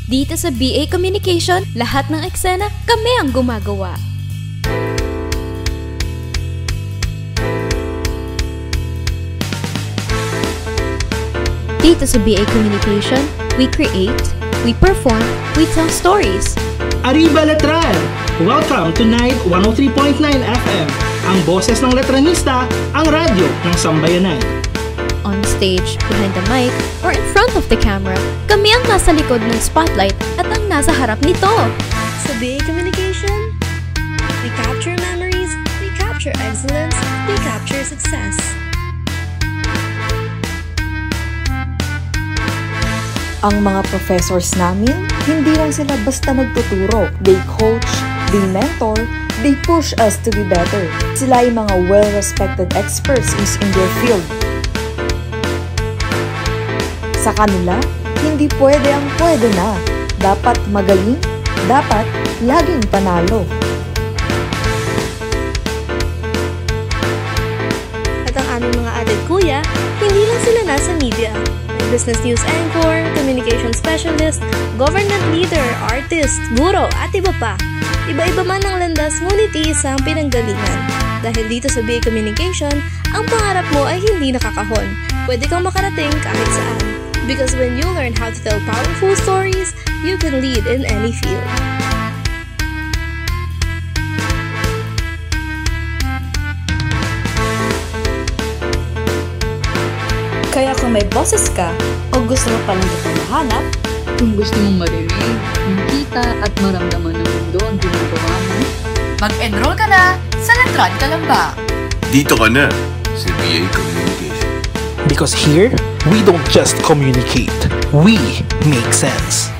Dito sa BA Communication, lahat ng eksena kami ang gumagawa. Dito sa BA Communication, we create, we perform, we tell stories. Arriba Letran! Welcome to Night 103.9 FM, ang boses ng letranista, ang radyo ng sambayanan. On stage, behind the mic, or in front of the camera, kami ang nasa likod ng spotlight at ang nasa harap nito. Sa BA Communication, we capture memories, we capture excellence, we capture success. Ang mga professors namin, hindi lang sila basta nagtuturo. They coach, they mentor, they push us to be better. Sila ay mga well-respected experts in their field. Sa kanila, hindi pwede ang pwede na. Dapat magaling, dapat laging panalo. At ang aming mga ate at kuya, hindi lang sila nasa media. May business news anchor, communication specialist, government leader, artist, guro, at iba pa. Iba-iba man ang landas, ngunit iisa ang pinanggalingan. Dahil dito sa BA Communication, ang pangarap mo ay hindi nakakahon. Pwede kang makarating kahit saan. Because when you learn how to tell powerful stories, you can lead in any field. Kaya kung may boses ka, o gusto mo palang itong mahanap, kung gusto mong marinig, makita at maramdaman ng mundo ang ginagawa mo, mag-enroll ka na sa Letran Kalamba. Dito ka na sa BA Communication. Because here, we don't just communicate, we make sense.